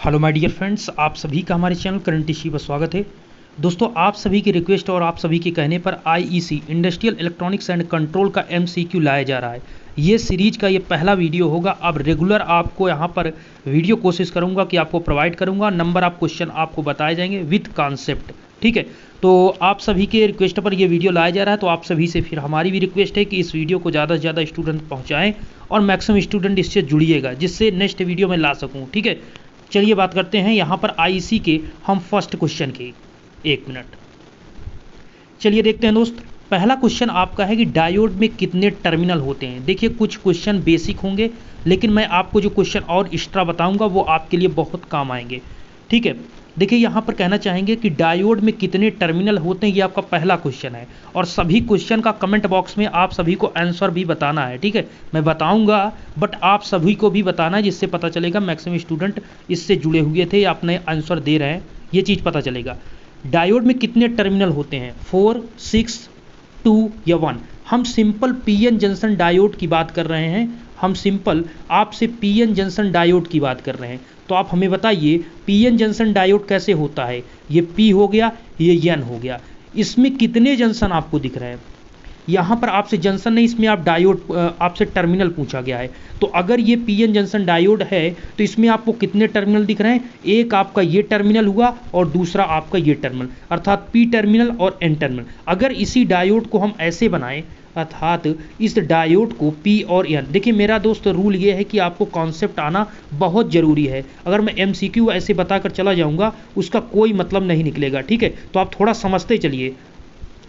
Hello my dear friends, आप सभी का हमारे चैनल करंट इश्यू पर स्वागत है। दोस्तों, आप सभी की रिक्वेस्ट और आप सभी के कहने पर IEC industrial electronics and control का एमसीक्यू लाया जा रहा है। ये सीरीज का ये पहला वीडियो होगा। अब रेगुलर आपको यहाँ पर वीडियो कोशिश करूँगा कि आपको प्रोवाइड करूँगा। नंबर ऑफ क्वेश्चन आपको बताए जाएंगे विथ कॉन्सेप्ट, ठीक है। तो आप सभी के रिक्वेस्ट पर ये वीडियो लाया जा रहा है, तो आप सभी से फिर हमारी भी रिक्वेस्ट है कि इस वीडियो को ज़्यादा से ज़्यादा स्टूडेंट पहुँचाएँ और मैक्सिमम स्टूडेंट इससे जुड़िएगा, जिससे नेक्स्ट वीडियो में ला सकूँ, ठीक है। चलिए बात करते हैं यहाँ पर आईईसी के हम फर्स्ट क्वेश्चन की। एक मिनट, चलिए देखते हैं दोस्त। पहला क्वेश्चन आपका है कि डायोड में कितने टर्मिनल होते हैं। देखिए, कुछ क्वेश्चन बेसिक होंगे, लेकिन मैं आपको जो क्वेश्चन और एक्स्ट्रा बताऊंगा वो आपके लिए बहुत काम आएंगे, ठीक है। देखिए, यहाँ पर कहना चाहेंगे कि डायोड में कितने टर्मिनल होते हैं, ये आपका पहला क्वेश्चन है। और सभी क्वेश्चन का कमेंट बॉक्स में आप सभी को आंसर भी बताना है, ठीक है। मैं बताऊंगा, बट आप सभी को भी बताना है, जिससे पता चलेगा मैक्सिमम स्टूडेंट इससे जुड़े हुए थे या अपने आंसर दे रहे हैं, ये चीज़ पता चलेगा। डायोड में कितने टर्मिनल होते हैं, 4, 6, 2 या 1। हम सिंपल पीएन जंक्शन डायोड की बात कर रहे हैं। हम सिंपल आपसे पीएन जंक्शन डायोड की बात कर रहे हैं। तो आप हमें बताइए पीएन जंक्शन डायोड कैसे होता है। ये पी हो गया, ये एन हो गया। इसमें कितने जंक्शन आपको दिख रहे हैं। यहाँ पर आपसे जंक्शन नहीं, इसमें आप डायोड, आपसे टर्मिनल पूछा गया है। तो अगर ये पीएन जंक्शन डायोड है तो इसमें आपको कितने टर्मिनल दिख रहे हैं। एक आपका ये टर्मिनल हुआ और दूसरा आपका ये टर्मिनल, अर्थात पी टर्मिनल और एन टर्मिनल। अगर इसी डायोड को हम ऐसे बनाएं, अर्थात इस डायोड को पी और एन। देखिए मेरा दोस्त, रूल ये है कि आपको कॉन्सेप्ट आना बहुत ज़रूरी है। अगर मैं एमसीक्यू ऐसे बताकर चला जाऊँगा उसका कोई मतलब नहीं निकलेगा, ठीक है। तो आप थोड़ा समझते चलिए।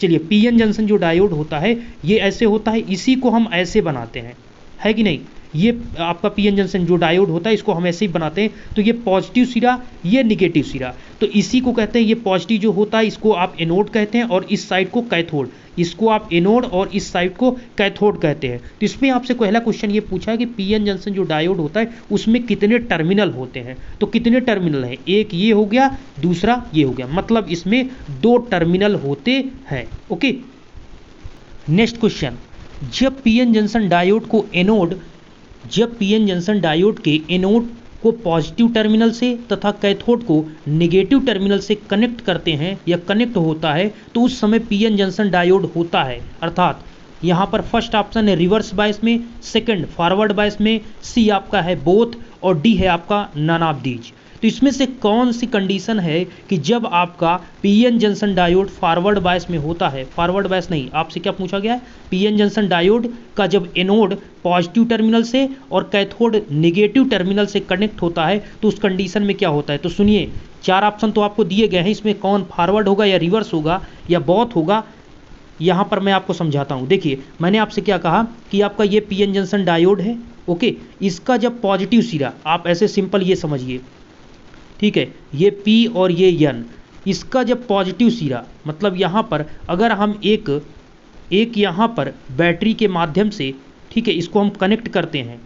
चलिए, पीएन जंक्शन जो डायोड होता है ये ऐसे होता है, इसी को हम ऐसे बनाते हैं, है कि नहीं। ये आपका पीएन जंक्शन जो डायोड होता है इसको हम ऐसे ही बनाते हैं। तो ये पॉजिटिव सिरा, ये निगेटिव सिरा, तो इसी को कहते हैं, ये पॉजिटिव जो होता है इसको आप एनोड कहते हैं और इस साइड को कैथोड। इसको आप एनोड और इस साइड को कैथोड कहते हैं। तो इसमें आपसे पहला क्वेश्चन ये पूछा है कि पीएन जंक्शन जो डायोड होता है उसमें कितने टर्मिनल होते हैं। तो कितने टर्मिनल हैं, एक ये हो गया, दूसरा ये हो गया, मतलब इसमें 2 टर्मिनल होते हैं, ओके। नेक्स्ट क्वेश्चन, जब पीएन जंक्शन डायोड को एनोड, जब पीएन जंक्शन डायोड के एनोड को पॉजिटिव टर्मिनल से तथा कैथोड को नेगेटिव टर्मिनल से कनेक्ट करते हैं या कनेक्ट होता है, तो उस समय पीएन जंक्शन डायोड होता है। अर्थात यहाँ पर फर्स्ट ऑप्शन है रिवर्स बायस में, सेकंड फॉरवर्ड बायस में, सी आपका है बोथ और डी है आपका नन ऑफ दीज। तो इसमें से कौन सी कंडीशन है कि जब आपका PN junction diode forward bias में होता है। फॉरवर्ड बायस नहीं, आपसे क्या पूछा गया है, पीएन जंक्शन डायोड का जब एनोड पॉजिटिव टर्मिनल से और कैथोड नेगेटिव टर्मिनल से कनेक्ट होता है तो उस कंडीशन में क्या होता है। तो सुनिए, 4 ऑप्शन तो आपको दिए गए हैं, इसमें कौन फॉरवर्ड होगा या रिवर्स होगा या बोथ होगा, यहाँ पर मैं आपको समझाता हूँ। देखिए, मैंने आपसे क्या कहा कि आपका ये पीएन जंक्शन डायोड है, ओके। इसका जब पॉजिटिव सिरा, आप ऐसे सिंपल ये समझिए, ठीक है, ये P और ये N, इसका जब पॉजिटिव सिरा, मतलब यहाँ पर अगर हम एक यहाँ पर बैटरी के माध्यम से, ठीक है, इसको हम कनेक्ट करते हैं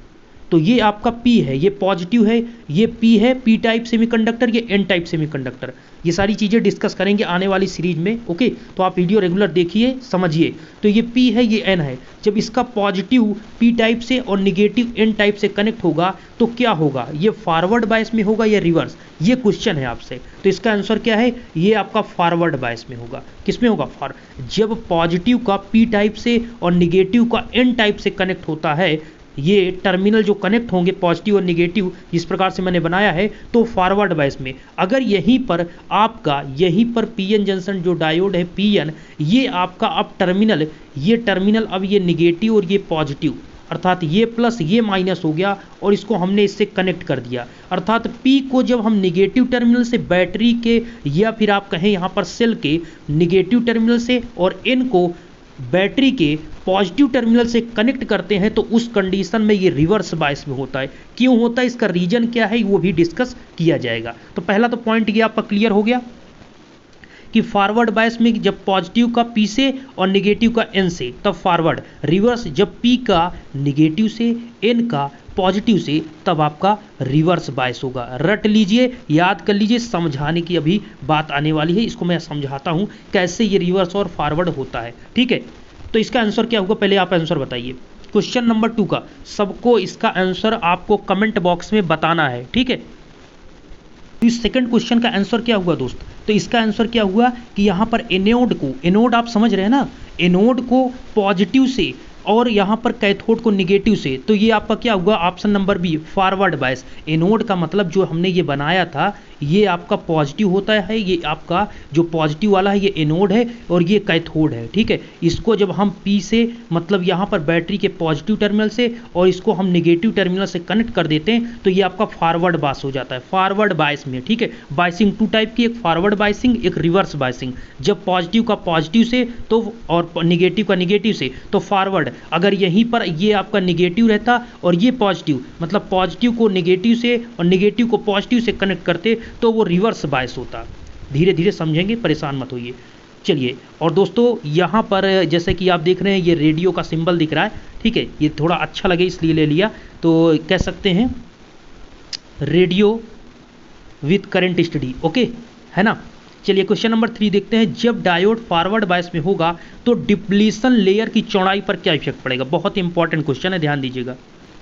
तो ये आपका P है, ये पॉजिटिव है, ये P है, P टाइप सेमीकंडक्टर, ये N टाइप सेमीकंडक्टर। ये सारी चीज़ें डिस्कस करेंगे आने वाली सीरीज में, ओके। तो आप वीडियो रेगुलर देखिए, समझिए। तो ये P है, ये N है। जब इसका पॉजिटिव P टाइप से और निगेटिव N टाइप से कनेक्ट होगा तो क्या होगा, ये फॉरवर्ड बायस में होगा या रिवर्स, ये क्वेश्चन है आपसे। तो इसका आंसर क्या है, ये आपका फॉरवर्ड बायस में होगा। किस में होगा, जब पॉजिटिव का P टाइप से और निगेटिव का N टाइप से कनेक्ट होता है, ये टर्मिनल जो कनेक्ट होंगे पॉजिटिव और निगेटिव जिस प्रकार से मैंने बनाया है, तो फॉरवर्ड बायस में। अगर यहीं पर आपका, यहीं पर पीएन जंक्शन जो डायोड है पीएन, ये आपका अब टर्मिनल, ये टर्मिनल अब ये निगेटिव और ये पॉजिटिव, अर्थात ये प्लस ये माइनस हो गया और इसको हमने इससे कनेक्ट कर दिया। अर्थात P को जब हम निगेटिव टर्मिनल से बैटरी के या फिर आप कहें यहाँ पर सेल के निगेटिव टर्मिनल से और N को बैटरी के पॉजिटिव टर्मिनल से कनेक्ट करते हैं तो उस कंडीशन में ये रिवर्स बायस में होता है। क्यों होता है, इसका रीजन क्या है, वो भी डिस्कस किया जाएगा। तो पहला तो पॉइंट ये आपका क्लियर हो गया कि फॉरवर्ड बायस में जब पॉजिटिव का P से और निगेटिव का N से तब फॉरवर्ड, रिवर्स जब P का निगेटिव से N का पॉजिटिव से तब आपका रिवर्स बायस होगा। रट लीजिए, याद कर लीजिए, समझाने की अभी बात आने वाली है, इसको मैं समझाता हूँ कैसे ये रिवर्स और फॉरवर्ड होता है, ठीक है। तो इसका आंसर क्या होगा, पहले आप आंसर बताइए। क्वेश्चन नंबर 2 का सबको इसका आंसर आपको कमेंट बॉक्स में बताना है, ठीक है। तो इस सेकंड क्वेश्चन का आंसर क्या हुआ दोस्त? तो इसका आंसर क्या हुआ कि यहाँ पर एनोड को, एनोड आप समझ रहे हैं ना, एनोड को पॉजिटिव से और यहाँ पर कैथोड को निगेटिव से, तो ये आपका क्या हुआ? Option number B, forward bias. Anode का मतलब जो हमने ये बनाया था ये आपका पॉजिटिव होता है, ये आपका जो पॉजिटिव वाला है ये एनोड है और ये कैथोड है, ठीक है। इसको जब हम पी से मतलब यहाँ पर बैटरी के पॉजिटिव टर्मिनल से और इसको हम निगेटिव टर्मिनल से कनेक्ट कर देते हैं तो ये आपका फॉरवर्ड बायस हो जाता है, फॉरवर्ड बायस में, ठीक है। बायसिंग टू टाइप की, एक फॉरवर्ड बायसिंग, एक रिवर्स बायसिंग। जब पॉजिटिव का पॉजिटिव से तो और निगेटिव का निगेटिव से तो फॉरवर्ड। अगर यहीं पर ये आपका निगेटिव रहता और ये पॉजिटिव, मतलब पॉजिटिव को निगेटिव से और निगेटिव को पॉजिटिव से कनेक्ट करते तो वो रिवर्स बायस होता। धीरे धीरे समझेंगे, परेशान मत होइए। चलिए, और दोस्तों यहाँ पर जैसे कि आप देख रहे हैं ये रेडियो का सिंबल दिख रहा है, ठीक है। ये थोड़ा अच्छा लगे इसलिए ले लिया, तो कह सकते हैं radio with current study, okay, है ना। चलिए क्वेश्चन नंबर 3 देखते हैं। जब डायोड फॉरवर्ड बायस में होगा तो डिप्लीशन लेयर की चौड़ाई पर क्या इफेक्ट पड़ेगा? बहुत इंपॉर्टेंट क्वेश्चन है, ध्यान दीजिएगा।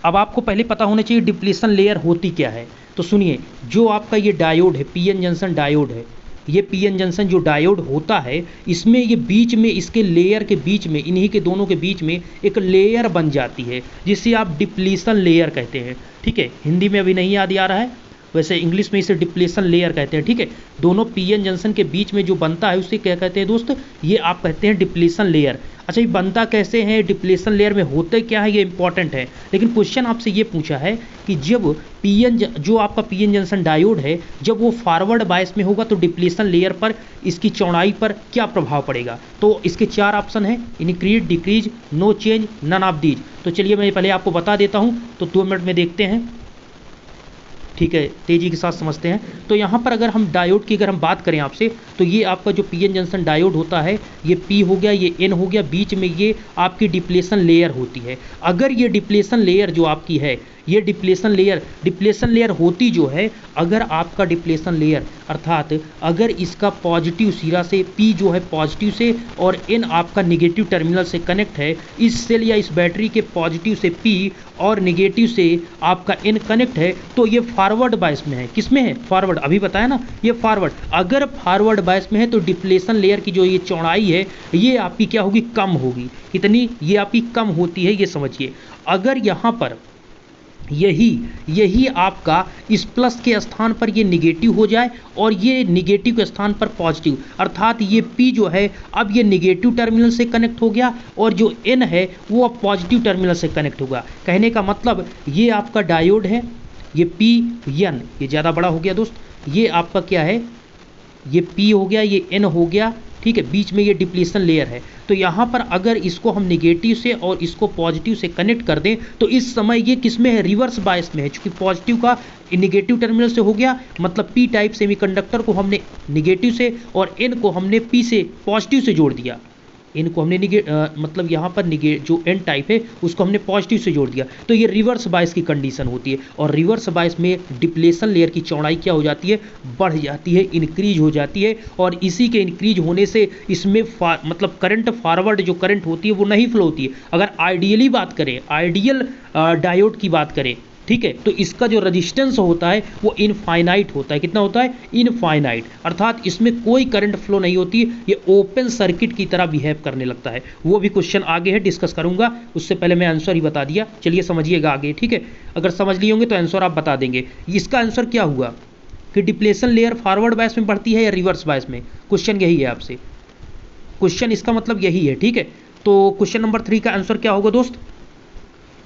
अब आपको पहले पता होना चाहिए डिप्लीशन लेयर होती क्या है। तो सुनिए, जो आपका ये डायोड है, पीएन जंक्शन डायोड है, ये पीएन जंक्शन जो डायोड होता है इसमें ये बीच में, इसके लेयर के बीच में, इन्हीं के दोनों के बीच में एक लेयर बन जाती है जिसे आप डिप्लीशन लेयर कहते हैं, ठीक है। हिंदी में अभी नहीं याद आ रहा है, वैसे इंग्लिश में इसे डिप्लीशन लेयर कहते हैं, ठीक है। दोनों पीएन जंक्शन के बीच में जो बनता है उसे क्या कहते हैं दोस्त? ये आप कहते हैं डिप्लीशन लेयर। अच्छा, ये बनता कैसे है, डिप्लीशन लेयर में होते क्या है, ये इंपॉर्टेंट है। लेकिन क्वेश्चन आपसे ये पूछा है कि जब जो आपका पीएन जंक्शन डायोड है जब वो फॉरवर्ड बायस में होगा तो डिप्लीशन लेयर पर, इसकी चौड़ाई पर क्या प्रभाव पड़ेगा? तो इसके 4 ऑप्शन है, increase, decrease, no change, none of these. तो चलिए मैं पहले आपको बता देता हूँ, तो 2 मिनट में देखते हैं, ठीक है, तेजी के साथ समझते हैं। तो यहाँ पर अगर हम डायोड की अगर हम बात करें आपसे, तो ये आपका जो पीएन जंक्शन डायोड होता है, ये पी हो गया, ये एन हो गया, बीच में ये आपकी डिप्लीशन लेयर होती है। अगर ये डिप्लीशन लेयर जो आपकी है, ये डिप्लीशन लेयर होती जो है, अगर आपका डिप्लीशन लेयर अर्थात अगर इसका पॉजिटिव सिरा से पी जो है पॉजिटिव से और एन आपका निगेटिव टर्मिनल से कनेक्ट है, इस सेल या इस बैटरी के पॉजिटिव से पी और निगेटिव से आपका एन कनेक्ट है, तो ये फॉरवर्ड बायस में है। किस में है? फॉरवर्ड, अभी बताया ना, ये फॉरवर्ड। अगर फॉरवर्ड बायस में है तो डिप्लीशन लेयर की जो ये चौड़ाई है ये आपकी क्या होगी? कम होगी। कितनी? ये आपकी कम होती है, ये समझिए। अगर यहाँ पर यही आपका इस प्लस के स्थान पर ये निगेटिव हो जाए और ये निगेटिव के स्थान पर पॉजिटिव, अर्थात ये P जो है अब ये निगेटिव टर्मिनल से कनेक्ट हो गया और जो N है वो अब पॉजिटिव टर्मिनल से कनेक्ट होगा। कहने का मतलब ये आपका डायोड है, ये PN, ये ज़्यादा बड़ा हो गया दोस्त, ये आपका क्या है? ये P हो गया, ये N हो गया, ठीक है। बीच में ये डिप्लीशन लेयर है। तो यहाँ पर अगर इसको हम निगेटिव से और इसको पॉजिटिव से कनेक्ट कर दें तो इस समय ये किस में है? रिवर्स बायस में है। चूंकि पॉजिटिव का निगेटिव टर्मिनल से हो गया, मतलब पी टाइप सेमीकंडक्टर को हमने निगेटिव से और एन को हमने पी से पॉजिटिव से जोड़ दिया। इनको हमने मतलब यहाँ पर जो एन टाइप है उसको हमने पॉजिटिव से जोड़ दिया, तो ये रिवर्स बायस की कंडीशन होती है। और रिवर्स बायस में डिप्लेशन लेयर की चौड़ाई क्या हो जाती है? बढ़ जाती है, इंक्रीज हो जाती है। और इसी के इंक्रीज होने से इसमें मतलब करंट फॉरवर्ड जो करंट होती है वो नहीं फ्लो होती है। अगर आइडियली बात करें, आइडियल डायोड की बात करें, ठीक है, तो इसका जो रेजिस्टेंस होता है वो इनफाइनाइट होता है। कितना होता है? इनफाइनाइट, अर्थात इसमें कोई करंट फ्लो नहीं होती, ये ओपन सर्किट की तरह बिहेव करने लगता है। वो भी क्वेश्चन आगे है, डिस्कस करूंगा, उससे पहले मैं आंसर ही बता दिया। चलिए समझिएगा आगे, ठीक है। अगर समझ लिए होंगे तो आंसर आप बता देंगे। इसका आंसर क्या हुआ कि डिप्लेशन लेयर फॉरवर्ड बायस में बढ़ती है या रिवर्स बायस में? क्वेश्चन यही है आपसे, क्वेश्चन इसका मतलब यही है, ठीक है। तो क्वेश्चन नंबर 3 का आंसर क्या होगा दोस्त?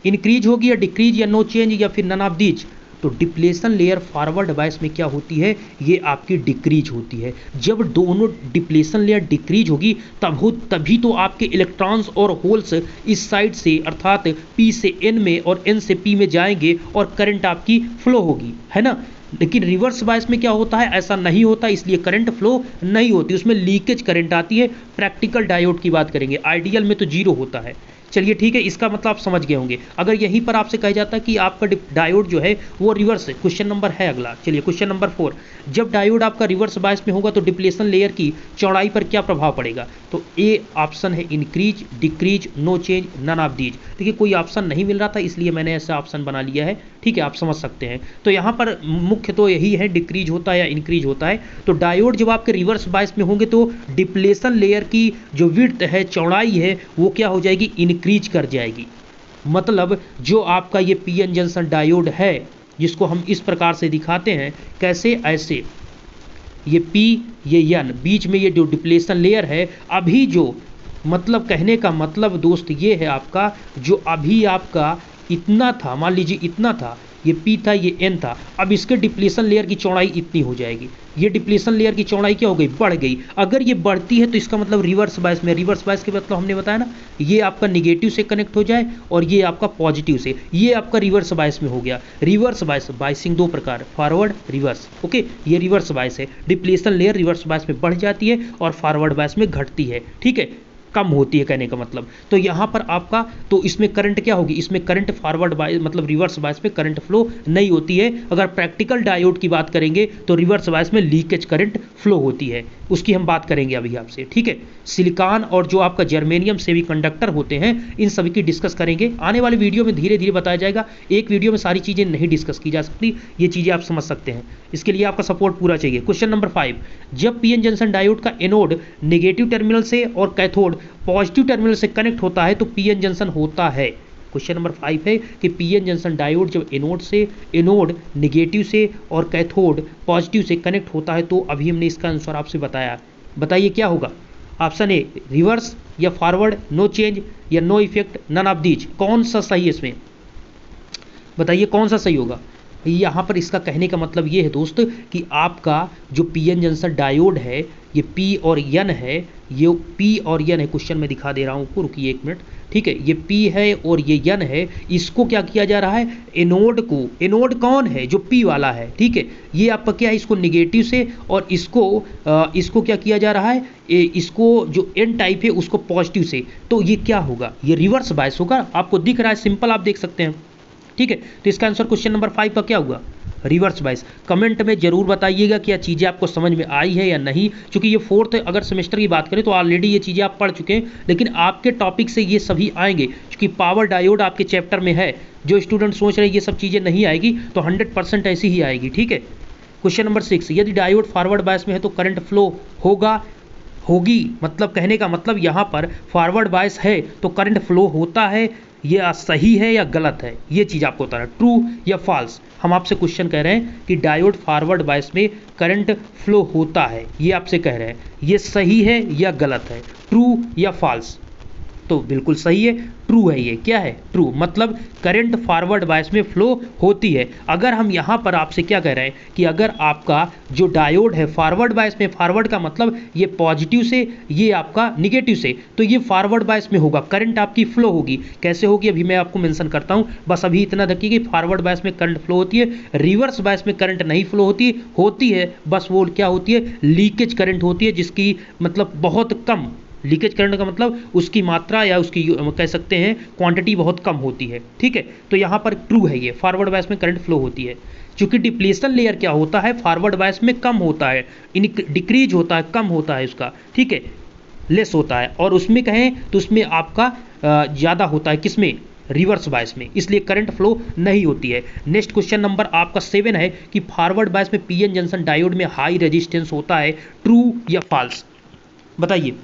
इंक्रीज होगी या डिक्रीज या नो चेंज या फिर नन ऑफ दीज? तो डिप्लेशन लेयर फॉरवर्ड बायस में क्या होती है? ये आपकी डिक्रीज होती है। जब दोनों डिप्लेशन लेयर डिक्रीज होगी तभी तो आपके इलेक्ट्रॉन्स और होल्स इस साइड से अर्थात P से N में और N से P में जाएंगे और करंट आपकी फ्लो होगी, है ना। लेकिन रिवर्स बायस में क्या होता है? ऐसा नहीं होता, इसलिए करंट फ्लो नहीं होती, उसमें लीकेज करंट आती है। प्रैक्टिकल डायोड की बात करेंगे, आइडियल में तो जीरो होता है। चलिए ठीक है, इसका मतलब आप समझ गए होंगे। अगर यहीं पर आपसे कहा जाता है कि आपका डायोड जो है वो रिवर्स है, क्वेश्चन नंबर है अगला, चलिए क्वेश्चन नंबर 4, जब डायोड आपका रिवर्स बायस में होगा तो डिप्लेशन लेयर की चौड़ाई पर क्या प्रभाव पड़ेगा? तो ए ऑप्शन है increase, decrease, no change, none of these. देखिए कोई ऑप्शन नहीं मिल रहा था इसलिए मैंने ऐसा ऑप्शन बना लिया है, ठीक है, आप समझ सकते हैं। तो यहाँ पर मुख्य तो यही है, डिक्रीज होता है या इंक्रीज होता है। तो डायोड जब आपके रिवर्स बायस में होंगे तो डिप्लेशन लेयर की जो विड्थ है, चौड़ाई है, वो क्या हो जाएगी? इंक्रीज कर जाएगी। मतलब जो आपका ये पीएन जंक्शन डायोड है जिसको हम इस प्रकार से दिखाते हैं, कैसे? ऐसे, ये पी, ये एन, बीच में ये जो डिप्लेशन लेयर है, अभी जो मतलब कहने का मतलब दोस्त ये है आपका, जो अभी आपका इतना था, मान लीजिए इतना था, ये पी था, ये एन था, अब इसके डिप्लेशन लेयर की चौड़ाई इतनी हो जाएगी। ये डिप्लेशन लेयर की चौड़ाई क्या हो गई? बढ़ गई। अगर ये बढ़ती है तो इसका मतलब रिवर्स बायस में, रिवर्स बायस के मतलब हमने बताया ना, ये आपका निगेटिव से कनेक्ट हो जाए और ये आपका पॉजिटिव से, ये आपका रिवर्स बायस में हो गया। रिवर्स बायस, बायसिंग दो प्रकार, फॉरवर्ड, रिवर्स, ओके, ये रिवर्स बायस है। डिप्लेशन लेयर रिवर्स बायस में बढ़ जाती है और फॉरवर्ड बायस में घटती है, ठीक है, कम होती है कहने का मतलब। तो यहाँ पर आपका, तो इसमें करंट क्या होगी? इसमें करंट फॉरवर्ड बायस मतलब रिवर्स बायस में करंट फ्लो नहीं होती है। अगर प्रैक्टिकल डायोड की बात करेंगे तो रिवर्स बायस में लीकेज करंट फ्लो होती है, उसकी हम बात करेंगे अभी आपसे, ठीक है। सिलिकॉन और जो आपका जर्मेनियम सेमी कंडक्टर होते हैं, इन सभी की डिस्कस करेंगे आने वाले वीडियो में, धीरे धीरे बताया जाएगा। एक वीडियो में सारी चीज़ें नहीं डिस्कस की जा सकती, ये चीज़ें आप समझ सकते हैं, इसके लिए आपका सपोर्ट पूरा चाहिए। क्वेश्चन नंबर 5, जब पीएन जंक्शन डायोड का एनोड नेगेटिव टर्मिनल से और कैथोड पॉजिटिव टर्मिनल से कनेक्ट होता है तो पीएन जंक्शन होता है। क्वेश्चन नंबर 5 है कि पीएन जंक्शन डायोड जब एनोड नेगेटिव से और कैथोड पॉजिटिव से कनेक्ट होता है तो अभी हमने इसका आंसर आपसे बताया। बताइए क्या होगा? ऑप्शन ए रिवर्स या फॉरवर्ड, नो चेंज या no effect, none of these. कौन सा सही है इसमें? बताइए कौन सा सही होगा? यहाँ पर इसका कहने का मतलब ये है दोस्त कि आपका जो पीएन जंक्शन डायोड है, ये पी और एन है, ये पी और एन है, क्वेश्चन में दिखा दे रहा हूँ, रुकिए एक मिनट, ठीक है, ये पी है और ये एन है, इसको क्या किया जा रहा है? एनोड को, एनोड कौन है? जो पी वाला है, ठीक है, ये आपका क्या है? इसको निगेटिव से और इसको क्या किया जा रहा है? इसको जो एन टाइप है उसको पॉजिटिव से, तो ये क्या होगा? ये रिवर्स बायस होगा। आपको दिख रहा है, सिंपल आप देख सकते हैं, ठीक है। तो इसका आंसर क्वेश्चन नंबर 5 का क्या हुआ? Reverse bias. कमेंट में जरूर बताइएगा कि यह चीज़ें आपको समझ में आई है या नहीं, क्योंकि ये 4th अगर सेमेस्टर की बात करें तो ऑलरेडी ये चीज़ें आप पढ़ चुके हैं, लेकिन आपके टॉपिक से ये सभी आएंगे, क्योंकि पावर डायोड आपके चैप्टर में है। जो स्टूडेंट सोच रहे हैं ये सब चीज़ें नहीं आएगी, तो 100% ऐसी ही आएगी, ठीक है। क्वेश्चन नंबर 6, यदि डायोड फॉरवर्ड बायस में है तो करंट फ्लो होगी, मतलब कहने का मतलब यहाँ पर फॉरवर्ड बायस है तो करंट फ्लो होता है, ये सही है या गलत है? ये चीज़ आपको बताना, ट्रू या फॉल्स। हम आपसे क्वेश्चन कह रहे हैं कि डायोड फॉरवर्ड बायस में करंट फ्लो होता है, ये आपसे कह रहे हैं, ये सही है या गलत है, ट्रू या फॉल्स? तो बिल्कुल सही है, ट्रू है। ये क्या है? ट्रू, मतलब करंट फॉरवर्ड बायस में फ्लो होती है। अगर हम यहाँ पर आपसे क्या कह रहे हैं कि अगर आपका जो डायोड है फॉरवर्ड बायस में, फॉरवर्ड का मतलब ये पॉजिटिव से, ये आपका निगेटिव से, तो ये फॉरवर्ड बायस में होगा, करंट आपकी फ्लो होगी। कैसे होगी अभी मैं आपको मेंशन करता हूँ, बस अभी इतना देखिए कि फॉरवर्ड बायस में करंट फ्लो होती है, रिवर्स बायस में करंट नहीं फ्लो होती है, बस वो क्या होती है? लीकेज करंट होती है, जिसकी मतलब बहुत कम, लीकेज करंट का मतलब उसकी मात्रा या उसकी कह सकते हैं क्वांटिटी बहुत कम होती है, ठीक है। तो यहाँ पर ट्रू है, ये फॉरवर्ड बायस में करंट फ्लो होती है। क्योंकि डिप्लेशन लेयर क्या होता है? फॉरवर्ड बायस में कम होता है, डिक्रीज होता है, कम होता है उसका, ठीक है, लेस होता है। और उसमें कहें तो उसमें आपका ज़्यादा होता है, किसमें? रिवर्स बायस में, इसलिए करंट फ्लो नहीं होती है। नेक्स्ट क्वेश्चन नंबर आपका 7 है कि फॉरवर्ड बायस में पीएन जंक्शन डायोड में हाई रेजिस्टेंस होता है, ट्रू या फॉल्स? बताइए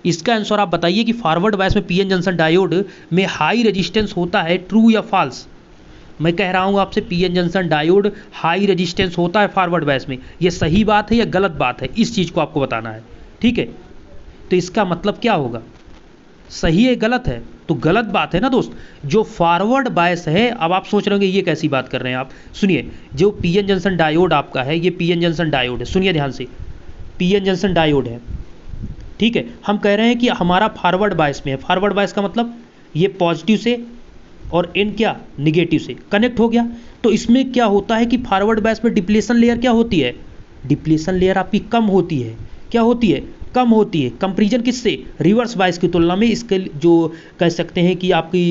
इसका आंसर आप बताइए कि फॉरवर्ड बायस में पीएन जंक्शन डायोड में हाई रेजिस्टेंस होता है, ट्रू या फॉल्स? मैं कह रहा हूं आपसे PN junction diode high resistance होता है फॉरवर्ड बायस में, ये सही बात है या गलत बात है? इस चीज़ को आपको बताना है, ठीक है। तो इसका मतलब क्या होगा? सही है गलत है? तो गलत बात है ना दोस्त। जो फॉरवर्ड बायस है, अब आप सोच रहे होंगे ये कैसी बात कर रहे हैं आप, सुनिए, जो पीएन जंक्शन डायोड आपका है, ये पीएन जंक्शन डायोड है, सुनिए ध्यान से, पीएन जंक्शन डायोड है, ठीक है। हम कह रहे हैं कि हमारा फॉरवर्ड बायस में है, फॉरवर्ड बायस का मतलब ये पॉजिटिव से और एन क्या? निगेटिव से कनेक्ट हो गया। तो इसमें क्या होता है कि फॉरवर्ड बायस में डिप्लेशन लेयर क्या होती है? डिप्लेशन लेयर आपकी कम होती है, क्या होती है? कम होती है, कंपैरिजन किससे, रिवर्स बायस की तुलना में। इसके जो कह सकते हैं कि आपकी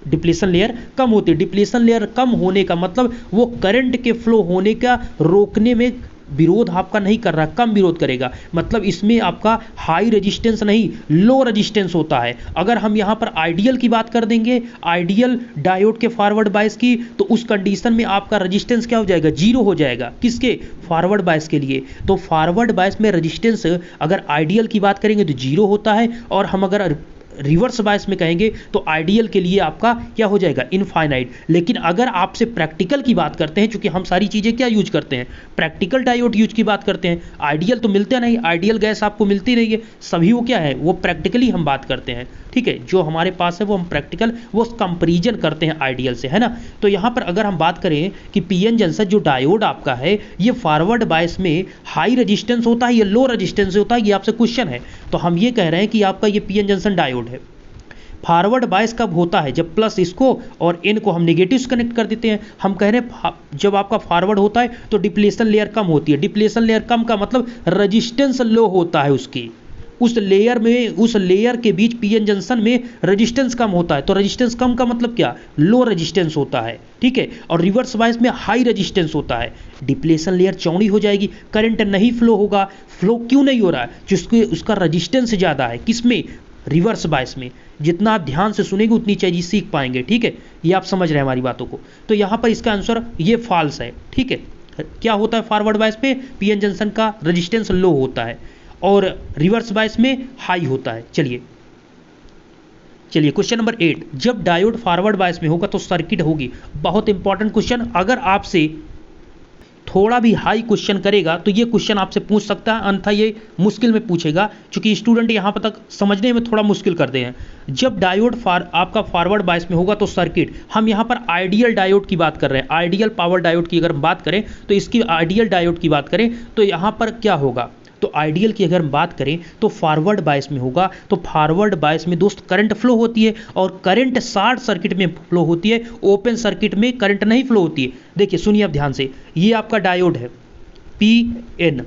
डिप्लीशन लेयर कम होती है। डिप्लीशन लेयर कम होने का मतलब वो करंट के फ्लो होने का रोकने में विरोध आपका नहीं कर रहा, कम विरोध करेगा। मतलब इसमें आपका हाई रेजिस्टेंस नहीं, लो रेजिस्टेंस होता है। अगर हम यहाँ पर आइडियल की बात कर देंगे, आइडियल डायोड के फॉरवर्ड बायस की, तो उस कंडीशन में आपका रेजिस्टेंस क्या हो जाएगा, जीरो हो जाएगा। किसके, फॉरवर्ड बायस के लिए। तो फॉरवर्ड बायस में रेजिस्टेंस अगर आइडियल की बात करेंगे तो जीरो होता है, और हम अगर रिवर्स बायस में कहेंगे तो आइडियल के लिए आपका क्या हो जाएगा, इनफाइनाइट। लेकिन अगर आपसे प्रैक्टिकल की बात करते हैं, चूंकि हम सारी चीज़ें क्या यूज करते हैं, प्रैक्टिकल डायोड यूज की बात करते हैं। आइडियल तो मिलते नहीं, आइडियल गैस आपको मिलती नहीं है, सभी वो क्या है, वो प्रैक्टिकली हम बात करते हैं। ठीक है, जो हमारे पास है वो हम प्रैक्टिकल वो कंपेरिजन करते हैं आइडियल से, है ना। तो यहाँ पर अगर हम बात करें कि पीएन जंक्शन जो डायोड आपका है, ये फॉरवर्ड बायस में हाई रेजिस्टेंस होता है या लो रेजिस्टेंस होता है, ये आपसे क्वेश्चन है। तो हम ये कह रहे हैं कि आपका ये पीएन जंक्शन डायोड है। फॉरवर्ड बायस कब होता है, जब प्लस इसको और एन को हम नेगेटिव से कनेक्ट कर देते हैं। हम कह रहे हैं जब आपका फॉरवर्ड होता है तो डिप्लीशन लेयर कम होती है। डिप्लीशन लेयर कम का मतलब रेजिस्टेंस लो होता है उसकी, उस लेयर में, उस लेयर के बीच पीएन जंक्शन में रेजिस्टेंस कम होता है। तो रेजिस्टेंस कम का मतलब क्या, लो रेजिस्टेंस होता है। ठीक है, और रिवर्स बायस में हाई रेजिस्टेंस होता है। डिप्लीशन लेयर चौड़ी हो जाएगी, करंट नहीं फ्लो होगा। फ्लो क्यों नहीं हो रहा है, जिसके उसका रेजिस्टेंस ज़्यादा है। किसमें, रिवर्स बायस में। जितना आप ध्यान से सुनेंगे उतनी चीज़ सीख पाएंगे। ठीक है, ये आप समझ रहे हैं हमारी बातों को। तो यहाँ पर इसका आंसर ये फॉल्स है। ठीक है, क्या होता है फॉरवर्ड बायस पे, पीएन जंक्शन का रेजिस्टेंस लो होता है और रिवर्स बायस में हाई होता है। चलिए क्वेश्चन नंबर 8, जब डायोड फॉरवर्ड बायस में होगा तो सर्किट होगी। बहुत इंपॉर्टेंट क्वेश्चन, अगर आपसे थोड़ा भी हाई क्वेश्चन करेगा तो ये क्वेश्चन आपसे पूछ सकता है, अन्यथा ये मुश्किल में पूछेगा, क्योंकि स्टूडेंट यहाँ पर तक समझने में थोड़ा मुश्किल करते हैं। जब डायोड आपका फॉरवर्ड बायस में होगा तो सर्किट, हम यहाँ पर आइडियल डायोड की बात कर रहे हैं। आइडियल पावर डायोड की अगर हम बात करें तो इसकी आइडियल डायोड की बात करें तो यहाँ पर क्या होगा, तो आइडियल की अगर हम बात करें तो फॉरवर्ड बायस में होगा। तो फॉरवर्ड बायस में दोस्त करंट फ्लो होती है, और करंट शॉर्ट सर्किट में फ्लो होती है, ओपन सर्किट में करंट नहीं फ्लो होती है। देखिए सुनिए आप ध्यान से, ये आपका डायोड है पीएन,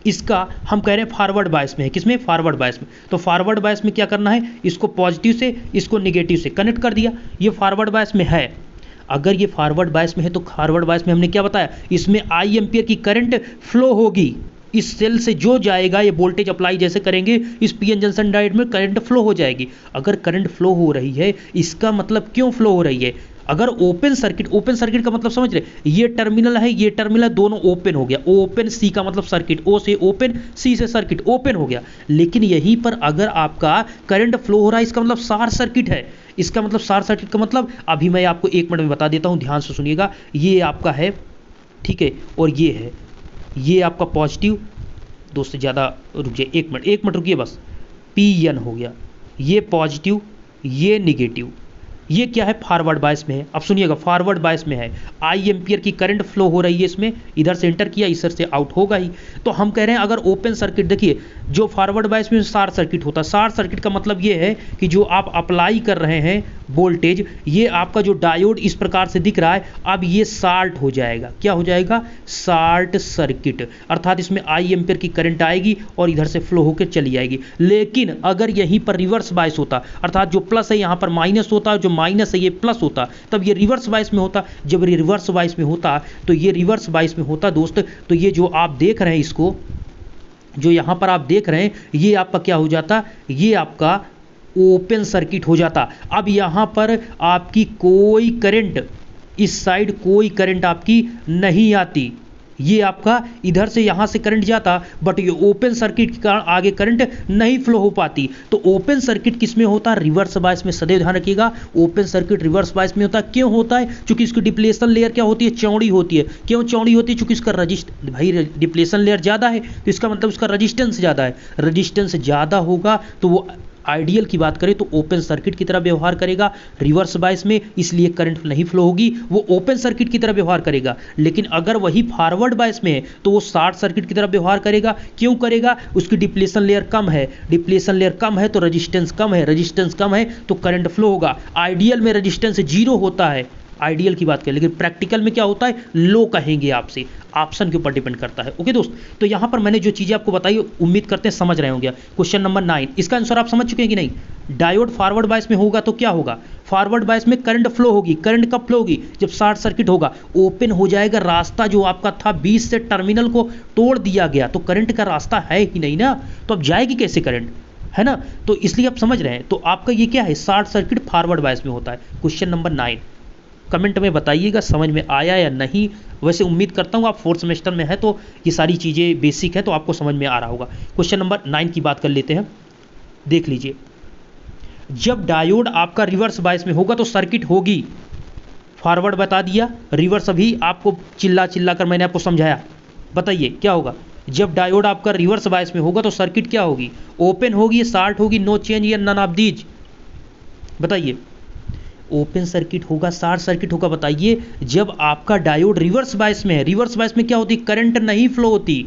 इसका हम कह रहे हैं फॉरवर्ड बायस में है। किसमें, फॉरवर्ड बायस में। तो फॉरवर्ड बायस में क्या करना है, इसको पॉजिटिव से इसको निगेटिव से कनेक्ट कर दिया। ये फॉरवर्ड बायस में है। अगर ये फॉरवर्ड बायस में है तो फॉरवर्ड बायस में हमने क्या बताया, इसमें आई एम्पियर की करंट फ्लो होगी। इस सेल से जो जाएगा, ये वोल्टेज अप्लाई जैसे करेंगे इस पीएन जंक्शन डायोड में करंट फ्लो हो जाएगी। अगर करंट फ्लो हो रही है, इसका मतलब क्यों फ्लो हो रही है, अगर ओपन सर्किट, ओपन सर्किट का मतलब समझ रहे, ये टर्मिनल है, ये टर्मिनल दोनों ओपन हो गया। ओपन सी का मतलब सर्किट, ओ से ओपन, सी से सर्किट, ओपन हो गया। लेकिन यहीं पर अगर आपका करंट फ्लो हो रहा है, इसका मतलब शॉर्ट सर्किट है। इसका मतलब शॉर्ट सर्किट का मतलब अभी मैं आपको 1 मिनट में बता देता हूँ, ध्यान से सुनिएगा। ये आपका है, ठीक है, और ये है, ये आपका पॉजिटिव, दोस्तों ज़्यादा रुक जाइए, 1 मिनट रुकिए बस। पी एन हो गया, ये पॉजिटिव, ये निगेटिव, ये क्या है, फॉरवर्ड बायस में है। अब सुनिएगा, फॉरवर्ड बायस में है, आई एम्पियर की करंट फ्लो हो रही है इसमें, इधर से एंटर किया, इधर से आउट होगा ही। तो हम कह रहे हैं अगर ओपन सर्किट, देखिए जो फॉरवर्ड बायस में शॉर्ट सर्किट होता है, शॉर्ट सर्किट का मतलब ये है कि जो आप अप्लाई कर रहे हैं वोल्टेज, ये आपका जो डायोड इस प्रकार से दिख रहा है, अब ये शॉर्ट हो जाएगा। क्या हो जाएगा, शॉर्ट सर्किट, अर्थात इसमें आई एम्पियर की करंट आएगी और इधर से फ्लो होकर चली जाएगी। लेकिन अगर यहीं पर रिवर्स बायस होता, अर्थात जो प्लस है यहाँ पर माइनस होता, जो माइनस है ये प्लस होता, तब ये रिवर्स बायस में होता। जब ये रिवर्स बायस में होता तो ये रिवर्स बायस में होता दोस्त, तो ये जो आप देख रहे हैं, इसको जो यहाँ पर आप देख रहे हैं, ये आपका क्या हो जाता, ये आपका ओपन सर्किट हो जाता। अब यहाँ पर आपकी कोई करंट, इस साइड कोई करंट आपकी नहीं आती, ये आपका इधर से यहाँ से करंट जाता, बट ये ओपन सर्किट के कारण आगे करंट नहीं फ्लो हो पाती। तो ओपन सर्किट किस में होता है, रिवर्स बायस में। सदैव ध्यान रखिएगा, ओपन सर्किट रिवर्स बायस में होता है। क्यों होता है, क्योंकि इसकी डिप्लेशन लेयर क्या होती है, चौड़ी होती है। क्यों चौड़ी होती है, क्योंकि इसका डिप्लेशन लेयर ज़्यादा है, तो इसका मतलब इसका रजिस्टेंस ज़्यादा है। रजिस्टेंस ज़्यादा होगा तो वो आइडियल की बात करें तो ओपन सर्किट की तरह व्यवहार करेगा। रिवर्स बायस में इसलिए करंट नहीं फ्लो होगी, वो ओपन सर्किट की तरह व्यवहार करेगा। लेकिन अगर वही फॉरवर्ड बायस में है तो वो शॉर्ट सर्किट की तरह व्यवहार करेगा। क्यों करेगा, उसकी डिप्लेशन लेयर कम है, डिप्लेशन लेयर कम है तो रजिस्टेंस कम है, रजिस्टेंस कम है तो करंट फ्लो होगा। आइडियल में रजिस्टेंस जीरो होता है, आइडियल की बात करें, लेकिन प्रैक्टिकल में क्या होता है, लो कहेंगे आपसे, ऑप्शन के ऊपर डिपेंड करता है। ओके दोस्त, तो यहाँ पर मैंने जो चीज़ें आपको बताई उम्मीद करते हैं समझ रहे होंगे। क्वेश्चन नंबर 9, इसका आंसर आप समझ चुके हैं कि नहीं। डायोड फॉरवर्ड बायस में होगा तो क्या होगा, फॉरवर्ड बायस में करंट फ्लो होगी। करंट कब फ्लो होगी, जब शॉर्ट सर्किट होगा, ओपन हो जाएगा रास्ता जो आपका था 20 से टर्मिनल को तोड़ दिया गया, तो करंट का रास्ता है ही नहीं ना, तो अब जाएगी कैसे करंट, है ना। तो इसलिए आप समझ रहे हैं, तो आपका ये क्या है, शॉर्ट सर्किट फॉरवर्ड बायस में होता है। क्वेश्चन नंबर 9 कमेंट में बताइएगा समझ में आया या नहीं। वैसे उम्मीद करता हूँ आप 4th सेमेस्टर में है तो ये सारी चीज़ें बेसिक है तो आपको समझ में आ रहा होगा। क्वेश्चन नंबर 9 की बात कर लेते हैं, देख लीजिए। जब डायोड आपका रिवर्स बायस में होगा तो सर्किट होगी, फॉरवर्ड बता दिया, रिवर्स अभी आपको चिल्ला चिल्ला कर मैंने आपको समझाया। बताइए क्या होगा, जब डायोड आपका रिवर्स बायस में होगा तो सर्किट क्या होगी, ओपन होगी, शॉर्ट होगी, नो चेंज या नन ऑफ दीज। बताइए, ओपन सर्किट होगा, शॉर्ट सर्किट होगा। बताइए, जब आपका डायोड रिवर्स बायस में है, रिवर्स बायस में क्या होती, करंट नहीं फ्लो होती,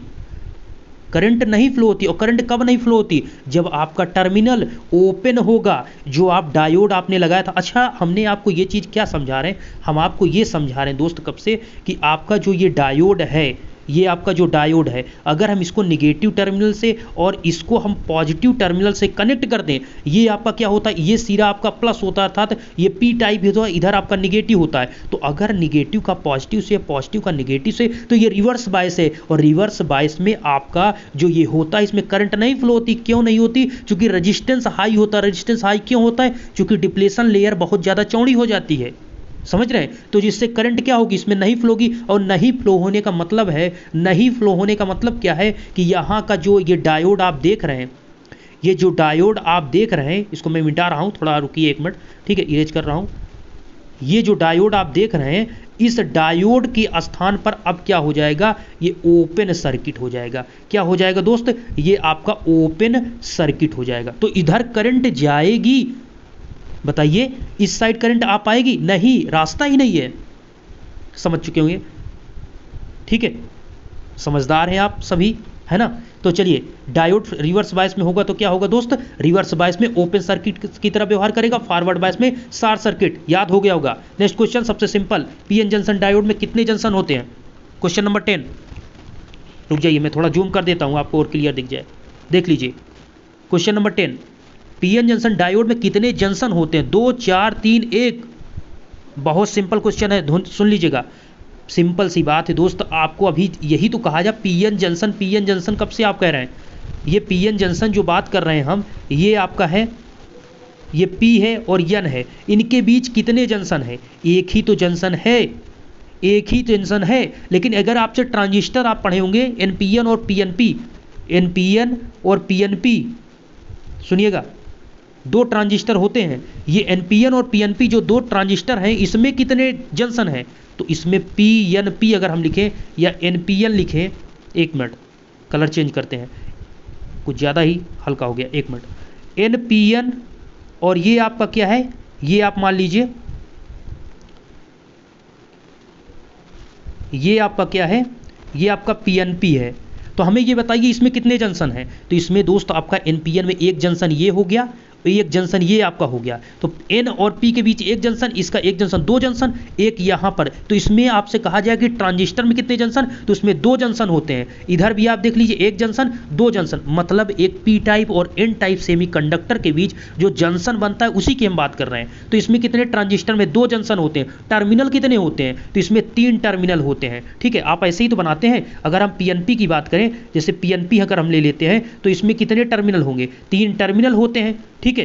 करंट नहीं फ्लो होती। और करंट कब नहीं फ्लो होती, जब आपका टर्मिनल ओपन होगा, जो आप डायोड आपने लगाया था। अच्छा, हमने आपको ये चीज़ क्या समझा रहे हैं, हम आपको ये समझा रहे हैं दोस्त कब से, कि आपका जो ये डायोड है, ये आपका जो डायोड है, अगर हम इसको निगेटिव टर्मिनल से और इसको हम पॉजिटिव टर्मिनल से कनेक्ट कर दें, ये आपका क्या होता है, ये सिरा आपका प्लस होता है, अर्थात ये पी टाइप होता है, इधर आपका निगेटिव होता है। तो अगर निगेटिव का पॉजिटिव से, पॉजिटिव का निगेटिव से, तो ये रिवर्स बायस है। और रिवर्स बायस में आपका जो ये होता है, इसमें करंट नहीं फ्लो होती। क्यों नहीं होती, क्योंकि रजिस्टेंस हाई होता है। रजिस्टेंस हाई क्यों होता है, क्योंकि डिप्लेशन लेयर बहुत ज़्यादा चौड़ी हो जाती है, समझ रहे हैं। तो जिससे करंट क्या होगी, इसमें नहीं फ्लो होगी। और नहीं फ्लो होने का मतलब है, नहीं फ्लो होने का मतलब क्या है, कि यहाँ का जो ये डायोड आप देख रहे हैं, ये जो डायोड आप देख रहे हैं, इसको मैं मिटा रहा हूँ, थोड़ा रुकिए 1 मिनट, ठीक है, इरेज कर रहा हूँ। ये जो डायोड आप देख रहे हैं, इस डायोड के स्थान पर अब क्या हो जाएगा, ये ओपन सर्किट हो जाएगा। क्या हो जाएगा दोस्त, ये आपका ओपन सर्किट हो जाएगा। तो इधर करंट जाएगी, बताइए, इस साइड करंट आ पाएगी, नहीं, रास्ता ही नहीं है। समझ चुके होंगे, ठीक है, समझदार हैं आप सभी, है ना। तो चलिए, डायोड रिवर्स बायस में होगा तो क्या होगा दोस्त, रिवर्स बायस में ओपन सर्किट की तरह व्यवहार करेगा, फॉरवर्ड बायस में शॉर्ट सर्किट। याद हो गया होगा। नेक्स्ट क्वेश्चन सबसे सिंपल, पीएन जंक्शन डायोड में कितने जंक्शन होते हैं। क्वेश्चन नंबर 10, रुक जाइए मैं थोड़ा जूम कर देता हूं आपको और क्लियर दिख जाए। देख लीजिए, question number 10, PN junction diode में कितने जंक्शन होते हैं, 2, 4, 3, 1। बहुत सिंपल क्वेश्चन है, सुन लीजिएगा, सिंपल सी बात है दोस्त। आपको अभी यही तो कहा जा, पीएन जंक्शन, पीएन जंक्शन कब से आप कह रहे हैं, ये पीएन जंक्शन जो बात कर रहे हैं हम, ये आपका है, ये पी है और एन है, इनके बीच कितने जंक्शन है, एक ही तो जंक्शन है, एक ही जंक्शन है। लेकिन अगर आपसे ट्रांजिस्टर आप पढ़े होंगे, एनपीएन और पीएनपी, एनपीएन और पीएनपी, सुनिएगा, 2 ट्रांजिस्टर होते हैं। ये एनपीएन और पीएनपी जो 2 ट्रांजिस्टर हैं, इसमें कितने जंक्शन हैं, तो इसमें पीएनपी अगर हम लिखें या एनपीएन लिखें, 1 मिनट कलर चेंज करते हैं, कुछ ज़्यादा ही हल्का हो गया, 1 मिनट, एनपीएन और ये आपका क्या है, ये आप मान लीजिए, ये आपका क्या है, ये आपका पीएनपी है। तो हमें ये बताइए इसमें कितने जंक्शन हैं। तो इसमें दोस्त आपका एनपीएन में एक जंक्शन ये हो गया, एक जंक्शन ये आपका हो गया। तो एन और पी के बीच एक जंक्शन, इसका एक जंक्शन, 2 जंक्शन, एक यहाँ पर। तो इसमें आपसे कहा जाए कि ट्रांजिस्टर में कितने जंक्शन, तो इसमें 2 जंक्शन होते हैं। इधर भी आप देख लीजिए, एक जंक्शन, 2 जंक्शन, मतलब एक पी टाइप और एन टाइप सेमीकंडक्टर के बीच जो जंक्शन बनता है उसी की हम बात कर रहे हैं। तो इसमें कितने ट्रांजिस्टर में 2 जंक्शन होते हैं। टर्मिनल कितने होते हैं, तो इसमें 3 टर्मिनल होते हैं। ठीक है, आप ऐसे ही तो बनाते हैं। अगर हम पीएनपी की बात करें, जैसे पीएनपी अगर हम ले लेते हैं, तो इसमें कितने टर्मिनल होंगे, 3 टर्मिनल होते हैं। ठीक है,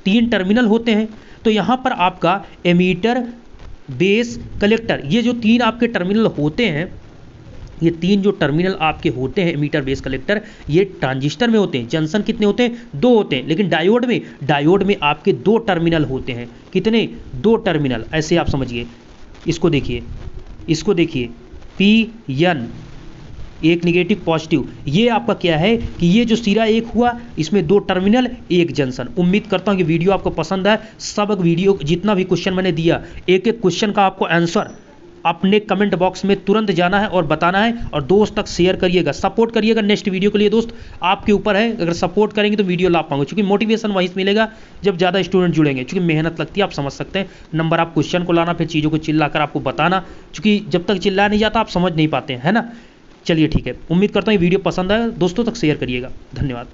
3 टर्मिनल होते हैं। तो यहाँ पर आपका एमीटर, बेस, कलेक्टर, ये जो 3 आपके टर्मिनल होते हैं, ये 3 जो टर्मिनल आपके होते हैं, एमीटर, बेस, कलेक्टर, ये ट्रांजिस्टर में होते हैं। जंक्शन कितने होते हैं, 2 होते हैं। लेकिन डायोड में आपके 2 टर्मिनल होते हैं। कितने, 2 टर्मिनल। ऐसे आप समझिए, इसको देखिए, इसको देखिए, पी एन, एक निगेटिव पॉजिटिव। ये आपका क्या है कि ये जो सिरा एक हुआ, इसमें 2 टर्मिनल, एक जंक्शन। उम्मीद करता हूँ कि वीडियो आपको पसंद है। सब वीडियो जितना भी क्वेश्चन मैंने दिया, एक एक क्वेश्चन का आपको आंसर अपने कमेंट बॉक्स में तुरंत जाना है और बताना है, और दोस्त तक शेयर करिएगा, सपोर्ट करिएगा नेक्स्ट वीडियो के लिए। दोस्त आपके ऊपर है, अगर सपोर्ट करेंगे तो वीडियो ला पाऊंगा, क्योंकि मोटिवेशन वहीं से मिलेगा जब ज़्यादा स्टूडेंट जुड़ेंगे, क्योंकि मेहनत लगती है, आप समझ सकते हैं। नंबर आप क्वेश्चन को लाना, फिर चीज़ों को चिल्लाकर आपको बताना, क्योंकि जब तक चिल्लाया नहीं जाता आप समझ नहीं पाते हैं, है ना। चलिए ठीक है, उम्मीद करता हूँ ये वीडियो पसंद आया, दोस्तों तक शेयर करिएगा। धन्यवाद।